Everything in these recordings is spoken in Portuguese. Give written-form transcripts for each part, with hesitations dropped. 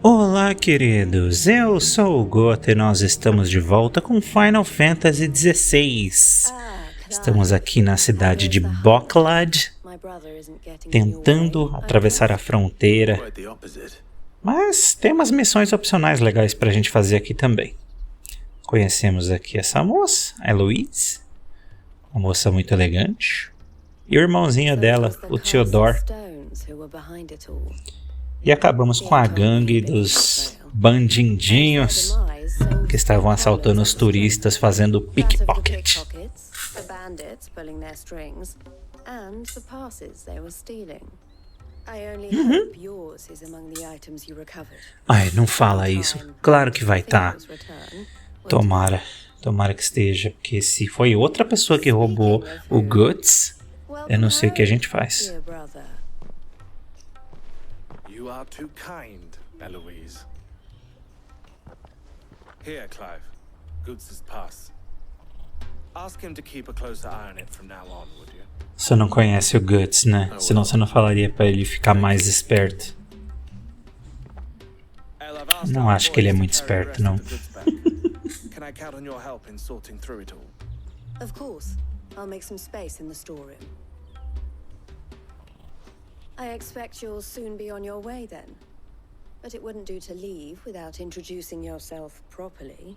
Olá, queridos, eu sou o Gota e nós estamos de volta com Final Fantasy XVI. Estamos aqui na cidade de Boklad, tentando atravessar a fronteira, mas tem umas missões opcionais legais pra gente fazer aqui também. Conhecemos aqui essa moça, a Eloise, uma moça muito elegante, e o irmãozinho dela, o Theodore. E acabamos com a gangue dos bandidinhos que estavam assaltando os turistas fazendo pickpocket. Ai, não fala isso. Claro que vai estar. Tomara que esteja, porque se foi outra pessoa que roubou o Guts, eu não sei o que a gente faz. You are too kind, Eloise. Here, Clive. Goods' pass. Ask him to keep a closer eye on it from now on, would you? Você não conhece o Guts, né? Senão você não falaria pra ele ficar mais esperto. Não acho que ele é muito esperto, não. Can I count on your help in sorting through it all? Of course. I'll make some space in the storeroom. I expect you'll soon be on your way then. But it wouldn't do to leave without introducing yourself properly.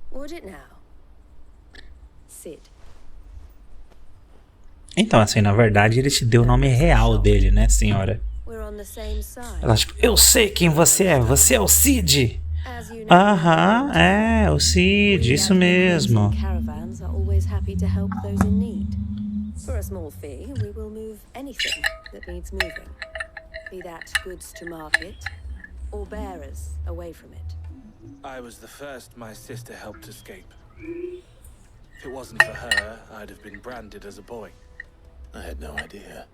Would it now? Sid. Então, assim, na verdade, ele te deu o nome real dele, né, senhora? Ela, tipo, eu sei quem você é o Cid! Aham, é, o Cid, isso mesmo. For a small fee, we will move anything that needs moving. Be that goods to market, or bearers away from it. I was the first my sister helped escape. If it wasn't for her, I'd have been branded as a boy. I had no idea.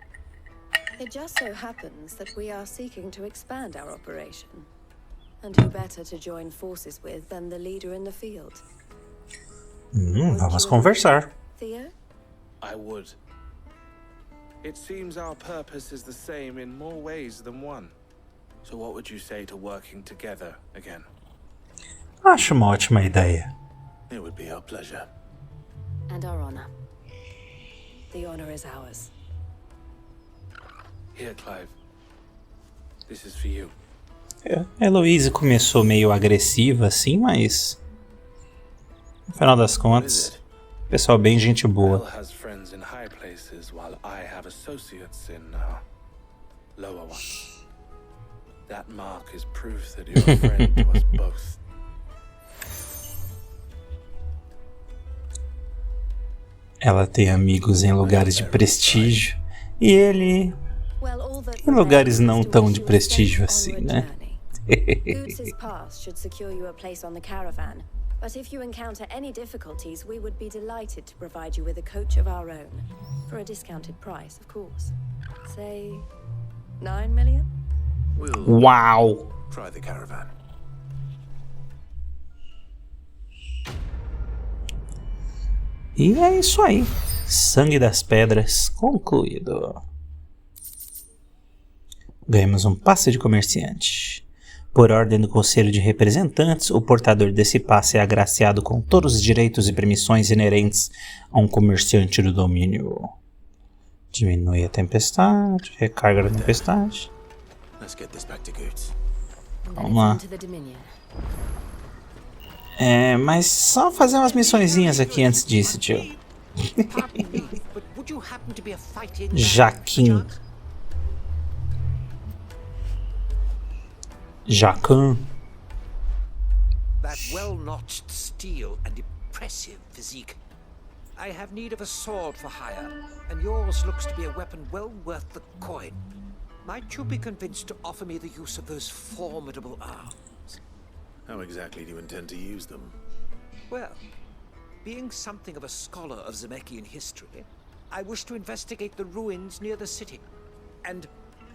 It just so happens that we are seeking to expand our operation. And who better to join forces with than the leader in the field? Vamos conversar. Theo? I would. It seems our purpose is the same in more ways than one. So what would you say to working together again? Acho uma ótima ideia. It would be our pleasure. And our honor. The honor is ours. Here, Clive. This is for you. A Heloise começou meio agressiva assim, mas no final das contas, pessoal bem gente boa. Ela tem amigos em lugares de prestígio e ele em lugares não tão de prestígio assim, né? Goods' pass should secure you a place on the caravan, but if you encounter any difficulties, we would be delighted to provide you with a coach of our own, for a discounted price, of course. Say, 9 million? Uau! Try the caravan. E é isso aí. Sangue das Pedras concluído. Ganhamos um passe de comerciante. Por ordem do Conselho de Representantes, o portador desse passe é agraciado com todos os direitos e permissões inerentes a um comerciante do domínio. Diminui a tempestade, recarga da tempestade. Vamos lá. Mas só fazer umas missõezinhas aqui antes disso, tio. Jaquim. Jacan. That well-notched steel and impressive physique. I have need of a sword for hire, and yours looks to be a weapon well worth the coin. Might you be convinced to offer me the use of those formidable arms? How exactly do you intend to use them? Well, being something of a scholar of Zemeckis history, I wish to investigate the ruins near the city, and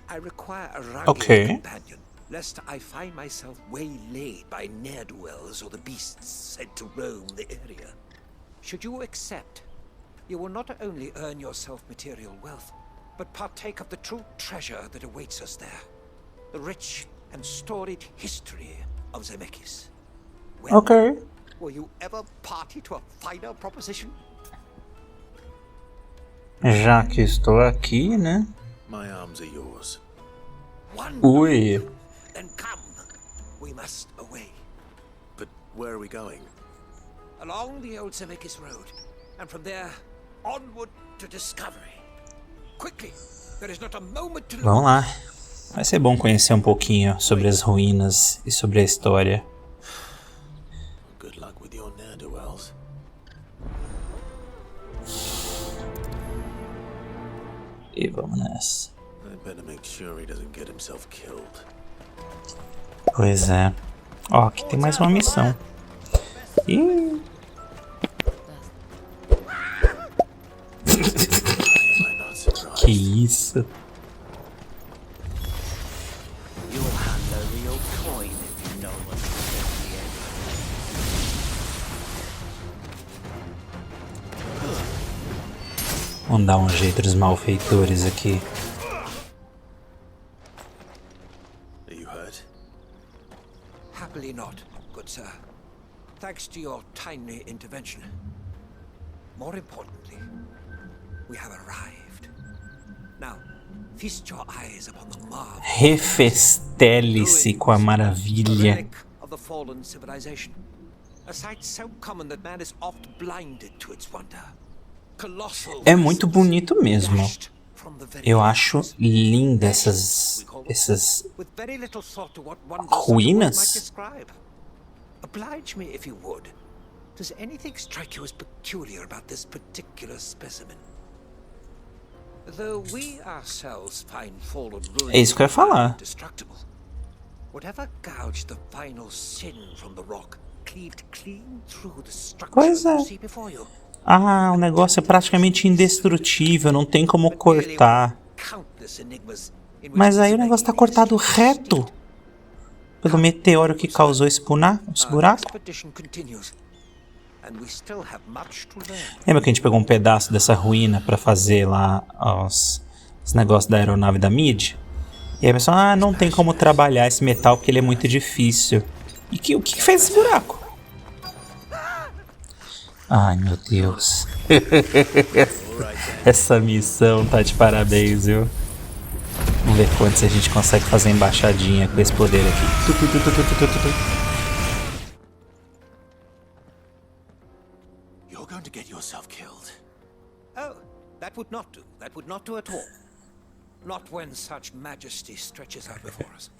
I require a rugged companion, lest I find myself waylaid by ne'er-do-wells or the beasts sent to roam the area. Should you accept, you will not only earn yourself material wealth, but partake of the true treasure that awaits us there. The rich, and storied history of Zemeckis. Ok. Were you ever party to a finer proposition? Já que estou aqui, né? My arms are yours. Ui. Then come. We must away. But where are we going? Along the old Zemeckis Road, and from there onward to discovery. Quickly, there is not a moment to lose. Vamos lá. Vai ser bom conhecer um pouquinho sobre as ruínas e sobre a história. Good luck with your ne'er-do-wells. E vamos nessa. I better make sure he doesn't get himself killed. Pois é. Ó, aqui tem mais uma missão. Ih. Que isso? You'll have the real coin if you know what's the end. Vamos dar um jeito dos malfeitores aqui. Are you hurt? Happily not, good sir. Thanks to your timely intervention. More importantly, we have arrived. Now, feast your eyes upon the marvel. Refestele-se com a maravilha. Relic of the fallen civilization. A sight so common that man is oft blinded to its wonder. Colossal. É muito bonito mesmo. dashed from the very Eu acho heavens. linda essas With very little thought to what wonders ruínas. such a word might describe. Oblige me if you would. Does anything strike you as peculiar about this particular specimen? Though we ourselves find fallen ruins É isso que eu ia falar. indestructible, whatever gouged the final sin from the rock cleaved clean through the structure Pois é. you see before you. Ah, o negócio é praticamente indestrutível, não tem como cortar. Countless enigmas in which Mas aí o this negócio tá magnificent cortado reto pelo meteoro que causou esse buraco. expedition continues, and we still have much to learn. Lembra que a gente pegou um pedaço dessa ruína pra fazer lá os negócios da aeronave da Mid? E aí a pessoa, não tem como trabalhar esse metal porque ele é muito difícil. E o que fez esse buraco? Ai, meu Deus. Essa missão tá de parabéns, viu? Vamos ver quantos a gente consegue fazer embaixadinha com esse poder aqui. You're going to get yourself killed. Oh, that would not do. That would not do at all. Not when such majesty stretches out before us.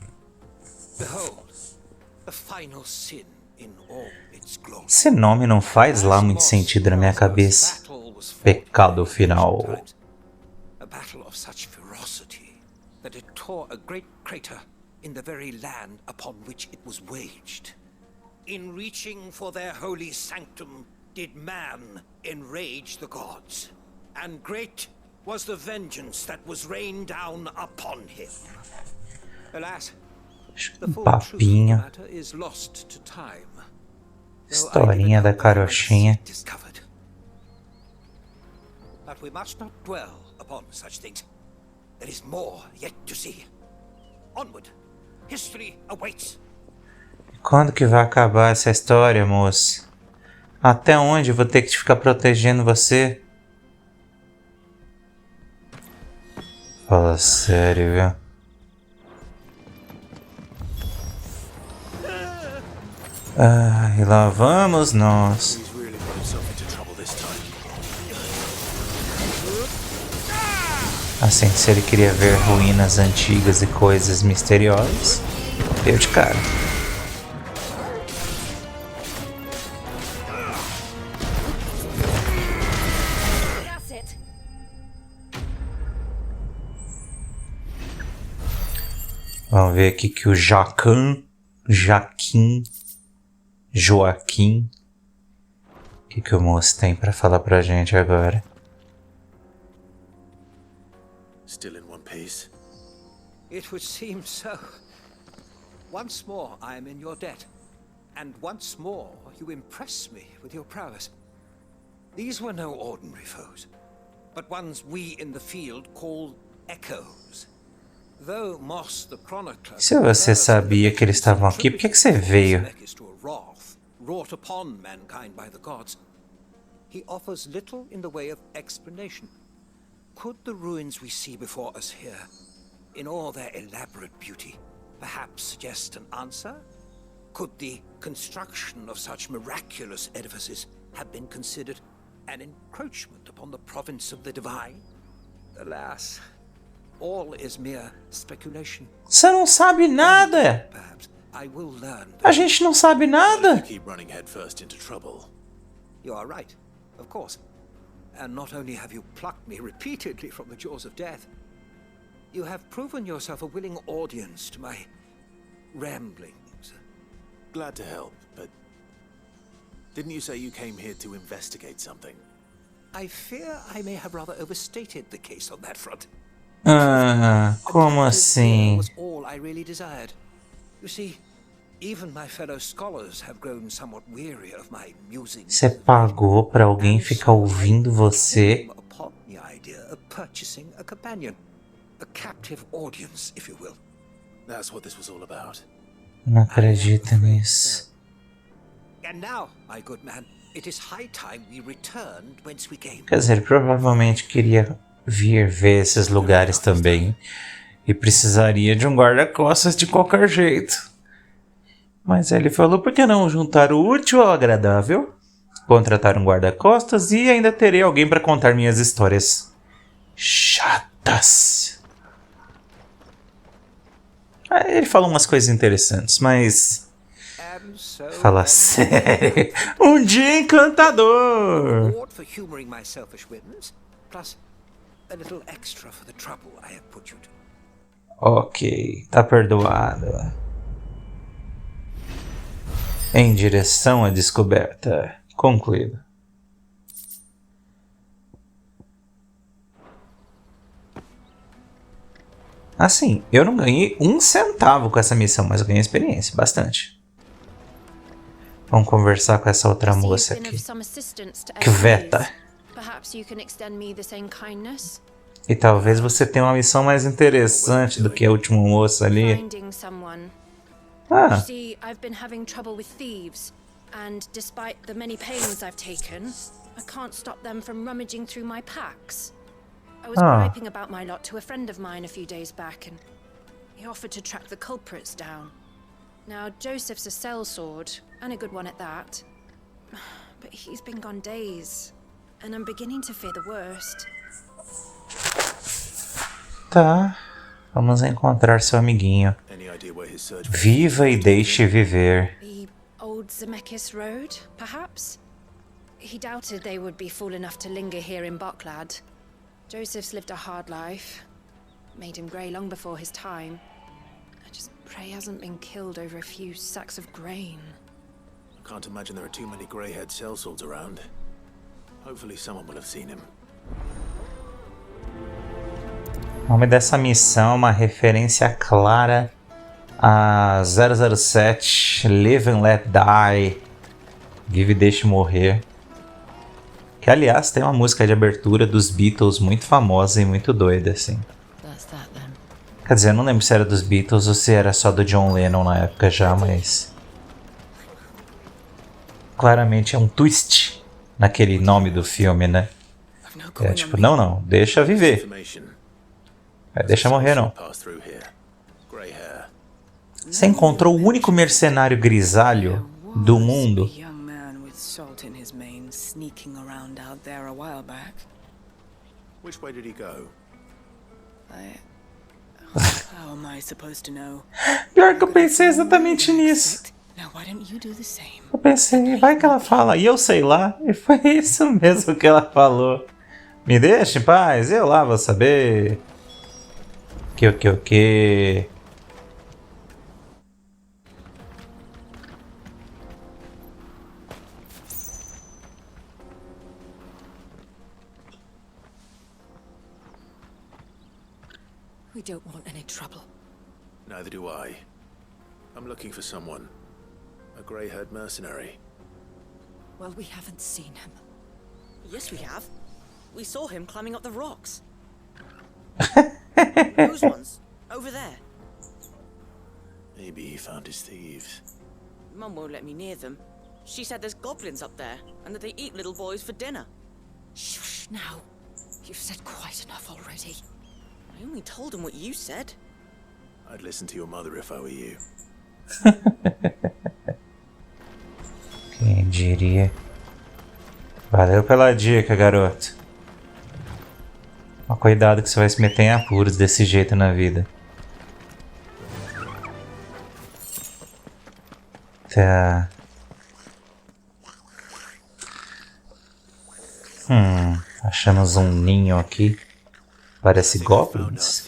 Behold, the final sin in all its glory. Esse nome não faz lá muito sentido na minha cabeça. Pecado final. A battle of such ferocity that it tore a great crater in the very land upon which it was waged. In reaching for their holy sanctum, did man enrage the gods, and great was the vengeance that was rained down upon him. Alas, the full truth of the Papinho. matter is lost to time. Historinha da carochinha. Discovered. But we must not dwell upon such things. There is more yet to see. Onward. History awaits. Quando que vai acabar essa história, moço? Até onde eu vou ter que ficar protegendo você? Fala sério, viu? E lá vamos nós. He's really got himself into trouble this time. Assim, se ele queria ver ruínas antigas e coisas misteriosas, deu de cara. That's it. Vamos ver aqui que o Joaquim, o que o moço tem pra falar pra gente agora? Still in one piece. It would seem so. Once more I am in your debt, and once more you impress me with your prowess. These were no ordinary foes, but ones we in the field call echoes. Se você sabia que eles estavam aqui, por que você veio? He offers little in the way of explanation. Could the ruins we see before us here, in all their elaborate beauty, perhaps suggest an answer? Could the construction of such miraculous edifices have been considered an encroachment upon the province of the divine? Alas, all is mere speculation. Você não sabe nada. Perhaps I will learn. A gente não sabe nada. Keep running headfirst into trouble. You are right, of course. And not only have you plucked me repeatedly from the jaws of death, you have proven yourself a willing audience to my ramblings. Glad to help, but didn't you say you came here to investigate something? I fear I may have rather overstated the case on that front. Como assim? Was all I really desired. You see, even my fellow scholars have grown somewhat weary of my musings. Você pagou pra alguém ficar ouvindo você? Upon the idea of purchasing a companion, a captive audience, if you will. That's what this was all about. Não acredito nisso. And now, my good man, it is high time we returned whence we came. Quer dizer, ele provavelmente queria vir ver esses lugares também e precisaria de um guarda-costas de qualquer jeito. Mas ele falou, por que não juntar o útil ao agradável? Contratar um guarda-costas e ainda terei alguém para contar minhas histórias chatas. Ele falou umas coisas interessantes, mas... Fala sério. Um dia encantador. Ok, tá perdoado. Em direção à descoberta. Concluído. Assim, eu não ganhei 1 centavo com essa missão, mas eu ganhei experiência, bastante. Vamos conversar com essa outra moça aqui. Kveta. E talvez você tenha uma missão mais interessante do que a última moça ali. Ah. You see, I've been having trouble with thieves, and despite the many pains I've taken, I can't stop them from rummaging through my packs. I was griping about my lot to a friend of mine a few days back, and he offered to track the culprits down. Now, Joseph's a sellsword, and a good one at that. But he's been gone days, and I'm beginning to fear the worst. Tá. Vamos encontrar seu amiguinho. Viva e deixe viver. The old Zemeckis Road, perhaps? He doubted they would be fool enough to linger here in Boklad. Joseph's lived a hard life. Made him grey long before his time. I just pray he hasn't been killed over a few sacks of grain. I can't imagine there are too many grey-haired sellswords around. Hopefully someone will have seen him. O nome dessa missão é uma referência clara a 007 Live and Let Die. Vive e deixe morrer. Que aliás tem uma música de abertura dos Beatles muito famosa e muito doida assim. Quer dizer, eu não lembro se era dos Beatles ou se era só do John Lennon na época já, mas... Claramente é um twist naquele nome do filme, né? É tipo, não, deixa viver. Deixa morrer não. Você encontrou o único mercenário grisalho do mundo? Which way did he go? Pior que eu pensei exatamente nisso. Eu pensei, vai que ela fala, e eu sei lá, e foi isso mesmo que ela falou. Me deixa em paz, eu lá vou saber. Que? We don't want any trouble. Neither do I. I'm looking for someone. A grey-haired mercenary. Well, we haven't seen him. Yes, we have. We saw him climbing up the rocks. Those ones. over there. Maybe he found his thieves. Mum won't let me near them. She said there's goblins up there, and that they eat little boys for dinner. Shush now. You've said quite enough already. I only told him what you said. I'd listen to your mother if I were you. Quem diria? Valeu pela dica, garoto. Mas cuidado que você vai se meter em apuros desse jeito na vida. Tá. Achamos um ninho aqui. Parece goblins.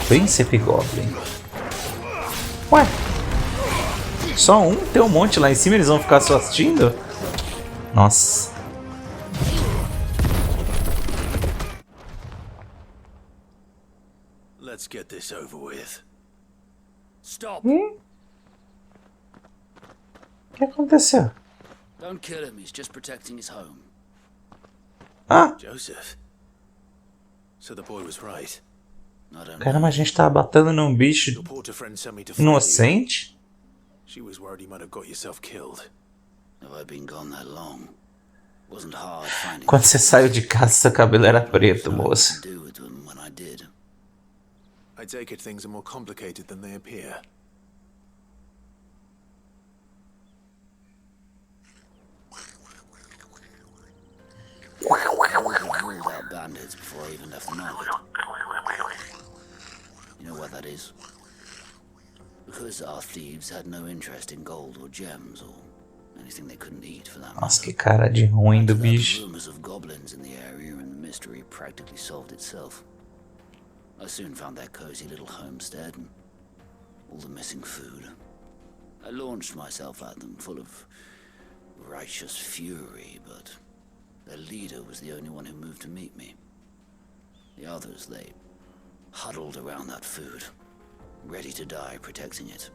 Príncipe Goblin. Ué? Só um? Tem um monte lá em cima, eles vão ficar só assistindo? Nossa. Let's get this over with. Stop! O que aconteceu? Don't kill him, he's just protecting his home. Ah! Joseph. So the boy was right. I don't Caramba, a gente tá batendo num bicho Your porter friend sent me to find you. inocente? She was worried you might have got yourself killed. Have I been gone that long? Wasn't hard finding Quando você saiu de casa, seu cabelo era preto, moça. to do with them when I did. I take it things are more complicated than they appear. I ruled out bandits before I even left the market. You know what that is? Because our thieves had no interest in gold or gems or anything they couldn't eat for that Nossa, matter. que cara de ruim do After that, bicho. rumors of goblins in the area and the mystery practically solved itself. I soon found their cozy little homestead and all the missing food. I launched myself at them full of righteous fury, but their leader was the only one who moved to meet me. The others, they huddled around that food, ready to die protecting it.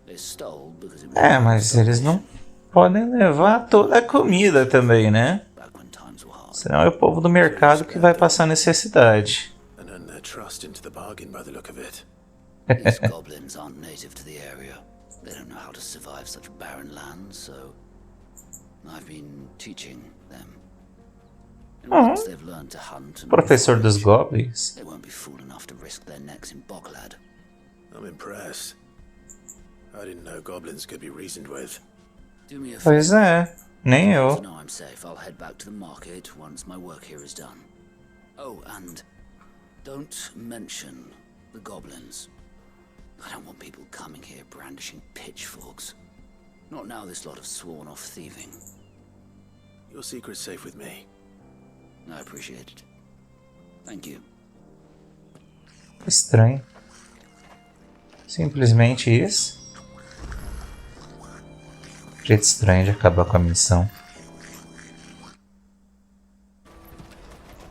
They stole because it was Mas eles não podem levar toda a comida também, né? back when times were hard. Senão é o povo do mercado que vai passar necessidade. And earn their trust into the bargain by the look of it. These goblins aren't native to the area. They don't know how to survive such barren lands, so I've been teaching them. And once they've learned to hunt and Professor dos forage, Goblins. they won't be fool enough to risk their necks in Boklad. I'm impressed. I didn't know goblins could be reasoned with. Do me a favor. Pois é, nem eu. Now I'm safe. I'll head back to the market once my work here is done. Oh, and don't mention the goblins. I don't want people coming here brandishing pitchforks. Not now this lot have sworn off thieving. Your secret's safe with me. I appreciate it. Thank you. Estranho. Simplesmente isso. Jeito estranho de acabar com a missão.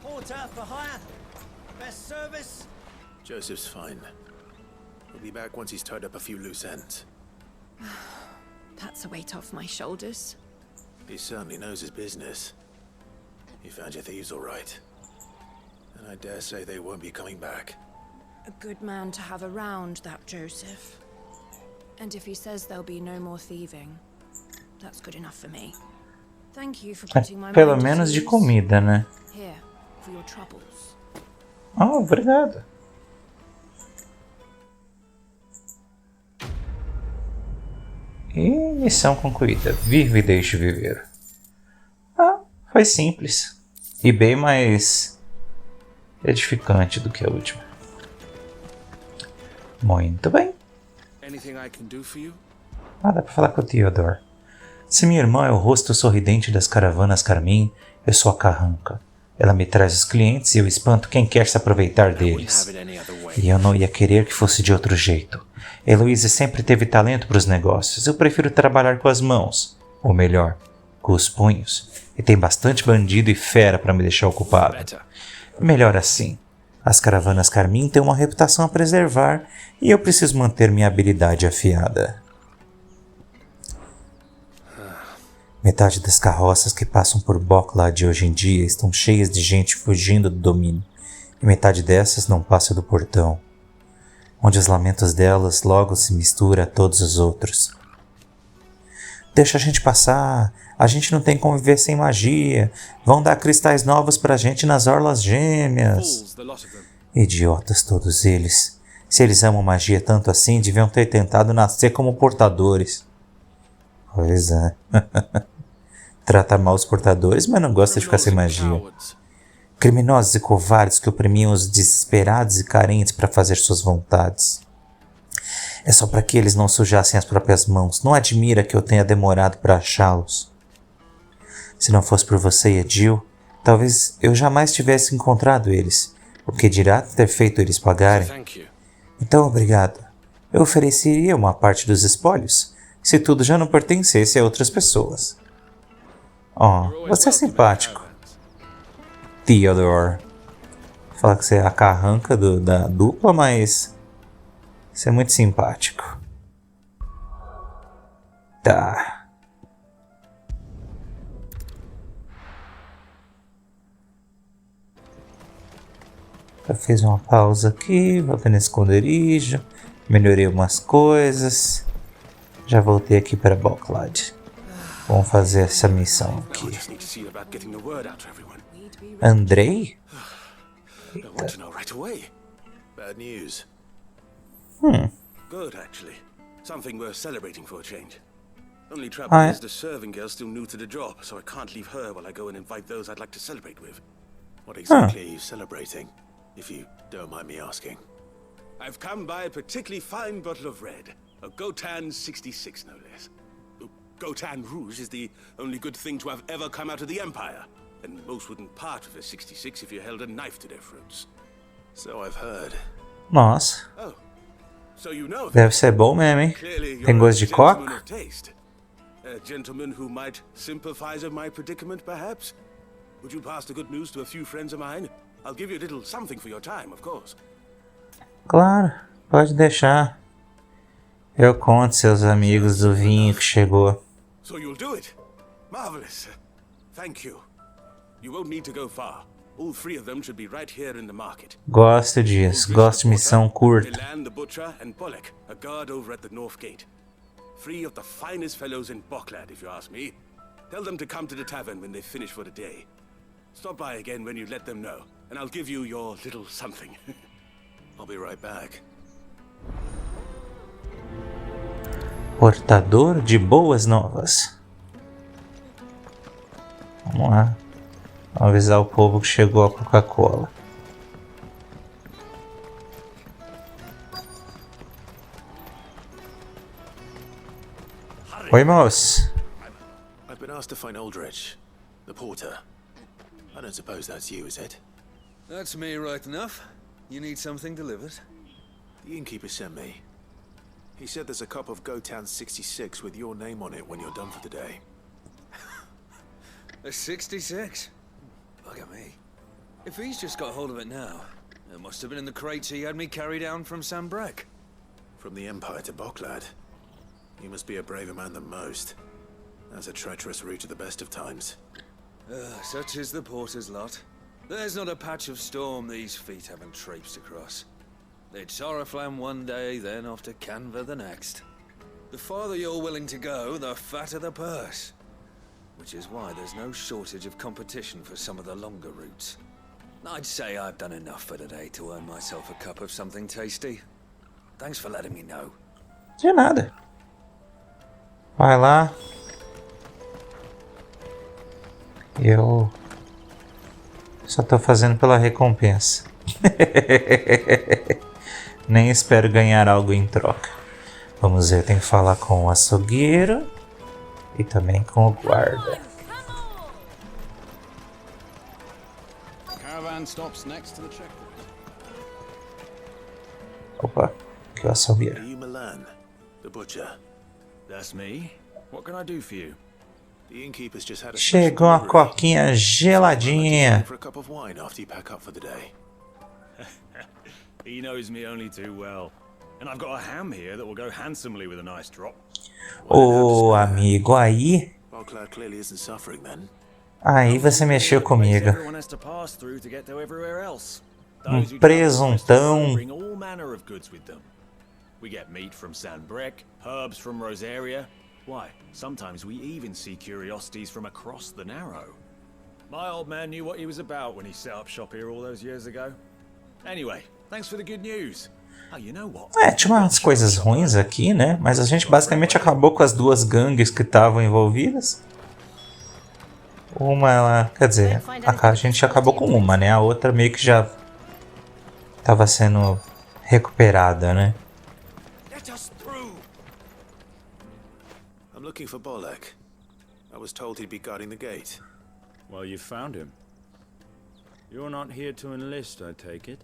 Porter for hire. Best service. Joseph's fine. We'll be back once he's tied up a few loose ends. That's a weight off my shoulders. He certainly knows his business. You found your thieves all right. And I dare say they won't be coming back. A good man to have around, that Joseph. And if he says there'll be no more thieving, that's good enough for me. Thank you for putting my Pelo mind at menos de ease. comida, né? Here, for your troubles. Oh, obrigado. E missão concluída. Vive e deixe viver. Foi simples. E bem mais edificante do que a última. Muito bem. Anything I can do for you? Dá pra falar com o Theodore. Se minha irmã é o rosto sorridente das caravanas carmim, eu sou a carranca. Ela me traz os clientes e eu espanto quem quer se aproveitar deles. E eu não ia querer que fosse de outro jeito. Heloise sempre teve talento para os negócios. Eu prefiro trabalhar com as mãos. Ou melhor, com os punhos. E tem bastante bandido e fera para me deixar ocupado. Melhor assim. As caravanas carmim têm uma reputação a preservar e eu preciso manter minha habilidade afiada. Metade das carroças que passam por Boklad hoje em dia estão cheias de gente fugindo do domínio, e metade dessas não passa do portão, onde os lamentos delas logo se misturam a todos os outros. Deixa a gente passar, a gente não tem como viver sem magia, vão dar cristais novos pra gente nas orlas gêmeas. Idiotas todos eles. Se eles amam magia tanto assim, deviam ter tentado nascer como portadores. Pois é. Trata mal os portadores, mas não gosta de ficar sem magia. Criminosos e covardes que oprimiam os desesperados e carentes para fazer suas vontades. É só para que eles não sujassem as próprias mãos. Não admira que eu tenha demorado para achá-los. Se não fosse por você e a Jill, talvez eu jamais tivesse encontrado eles. O que dirá ter feito eles pagarem? Então, obrigado. Eu ofereceria uma parte dos espólios, se tudo já não pertencesse a outras pessoas. Oh, você é simpático. Theodore. Fala que você é a carranca da dupla, mas você é muito simpático. Tá. Já fiz uma pausa aqui, voltei no esconderijo, melhorei umas coisas. Já voltei aqui para Boklad. Vamos fazer essa missão aqui. Andrei? Eita. Good, actually. Something worth celebrating for a change. Only trouble Ah, é? is the serving girl's still new to the job, so I can't leave her while I go and invite those I'd like to celebrate with. What exactly are you celebrating, if you don't mind me asking? I've come by a particularly fine bottle of red. A Gotan 66, no less. Gotan Rouge is the only good thing to have ever come out of the Empire, and most wouldn't part with a 66 if you held a knife to their throats. So I've heard. Nossa, Oh, so you know that. deve ser bom mesmo, hein? Clearly, Tem you're gosto a de gentleman Coca? of taste. A gentleman who might sympathize with my predicament, perhaps? Would you pass the good news to a few friends of mine? I'll give you a little something for your time, of course. Claro, pode deixar. Eu conto seus amigos do vinho que chegou. So you'll do it? Marvelous. Thank you. You won't need to go far. All three of them should be right here in the market. Gosto disso, gosto de missão curta. Milan, the butcher, and Pollock, a guard over at the north gate. Three of the finest fellows in Boklad, if you ask me. Tell them to come to the tavern when they finish for the day. Stop by again when you let them know, and I'll give you your little something. I'll be right back. Portador de boas novas. Vamos lá. Vamos avisar o povo que chegou a Coca-Cola. Oi, moço. I've been asked to find Aldrich, the porter. I don't suppose that's you, is it? That's me right enough. You need something delivered? The innkeeper sent me. He said there's a cup of Gotan 66 with your name on it when you're done for the day. A 66? Look at me. If he's just got hold of it now, it must have been in the crates he had me carry down from Sambrek. From the Empire to Boklad. You must be a braver man than most. That's a treacherous route at the best of times. Such is the porter's lot. There's not a patch of storm these feet haven't traipsed across. It's Oriflamme one day, then off to Canva the next. The farther you're willing to go, the fatter the purse. Which is why there's no shortage of competition for some of the longer routes. I'd say I've done enough for today to earn myself a cup of something tasty. Thanks for letting me know. De nada. Vai lá. Eu só tô fazendo pela recompensa. Nem espero ganhar algo em troca. Vamos ver, tem que falar com o açougueiro e também com o guarda. Opa, que o açougueiro. Are you Milan, the butcher? That's me. What can I do for you? The innkeeper's just had a Chegou uma coquinha geladinha. for a cup of wine after you pack up for the day. He knows me only too well. And I've got a ham here that will go handsomely with a nice drop. Ô amigo, aí Boklad clearly isn't suffering then. Aí você mexeu comigo. Everyone has to pass through to get to everywhere else. Those who Presuntão. bring all manner of goods with them. We get meat from Sandbreck, herbs from Rosaria. Why, sometimes we even see curiosities from across the Narrow. My old man knew what he was about when he set up shop here all those years ago. Anyway, thanks for the good news. Oh, you know what? Tinha umas coisas ruins aqui, né? Mas a gente basicamente acabou com as duas gangues que estavam envolvidas. Uma, ela, quer dizer, a gente acabou com uma, né? A outra meio que já estava sendo recuperada, né? I'm looking for Bolek. I was told he'd be guarding the gate. Well, you found him. You're not here to enlist, I take it?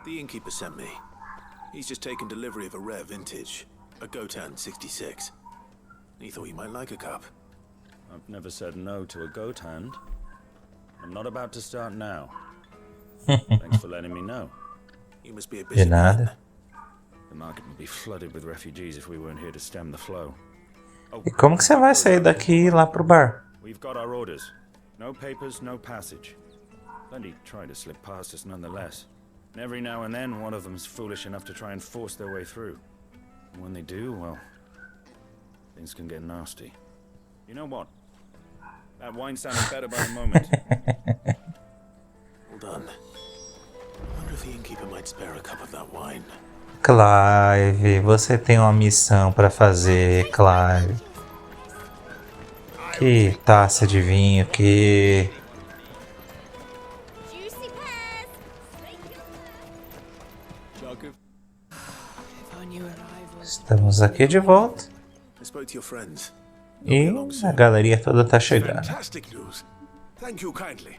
The innkeeper sent me. He's just taken delivery of a rare vintage, a Gotan 66. He thought you might like a cup. I've never said no to a goat hand. I'm not about to start now. Thanks for letting me know. You must be a De busy man. nada. The market would be flooded with refugees if we weren't here to stem the flow. E como que você vai sair daqui e ir lá pro bar? We've got our orders. No papers, no passage. Plenty try to slip past us nonetheless. And every now and then, one of them's foolish enough to try and force their way through. And when they do, well, things can get nasty. You know what? That wine sounded better by the moment. Well done. I wonder if the innkeeper might spare a cup of that wine. Clive, você tem uma missão para fazer, Clive. Que taça de vinho, que... Estamos aqui de volta. I spoke to your friends. E a galeria toda tá chegando. Fantastic news. Thank you kindly.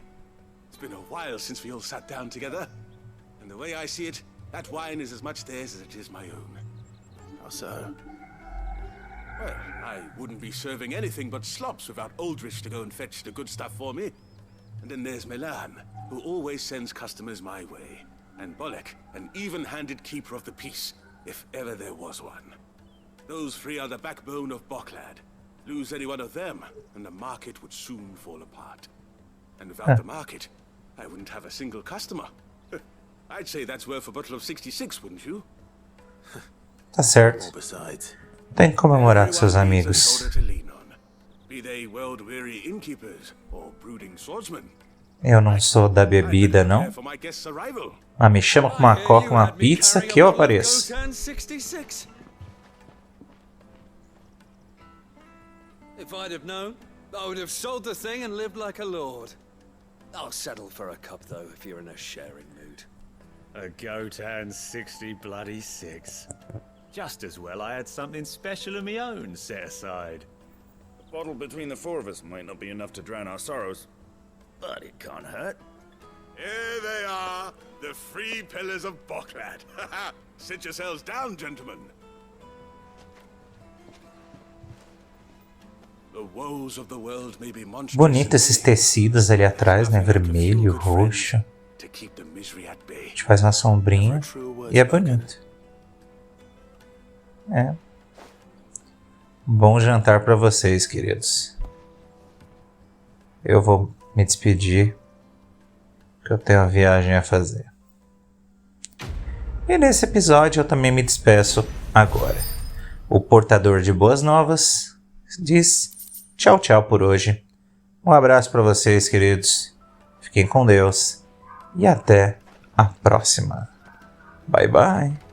It's been a while since we all sat down together. And the way I see it, that wine is as much theirs as it is my own. How so? Well, I wouldn't be serving anything but slops without Aldrich to go and fetch the good stuff for me. And then there's Milan, who always sends customers my way. And Bolek, an even-handed keeper of the peace, if ever there was one. Those three are the backbone of Boklad. Lose any one of them, and the market would soon fall apart. And without the market, I wouldn't have a single customer. I'd say that's worth a bottle of 66, wouldn't you? Tá certo. Besides, Tem que comemorar com seus amigos. be they world-weary innkeepers or brooding swordsmen. Eu não sou da bebida, não. For my guest's arrival. Ah, me chama com uma coca, uma pizza, que eu apareço. If I'd have known, I would have sold the thing and lived like a lord. I'll settle for a cup, though, if you're in a sharing mood. A Gotan 66. Just as well I had something special of my own set aside. A bottle between the four of us might not be enough to drown our sorrows, but it can't hurt. Here they are, the three pillars of Boklad. Sit yourselves down, gentlemen. The woes of the world may be monstrous. Bonito esses tecidos ali atrás, né? Vermelho, roxo. A gente faz uma sombrinha e é bonito. É. Bom jantar para vocês, queridos. Eu vou me despedir, que eu tenho uma viagem a fazer. E nesse episódio eu também me despeço agora. O portador de boas novas diz tchau, tchau por hoje. Um abraço para vocês, queridos. Fiquem com Deus. E até a próxima. Bye, bye.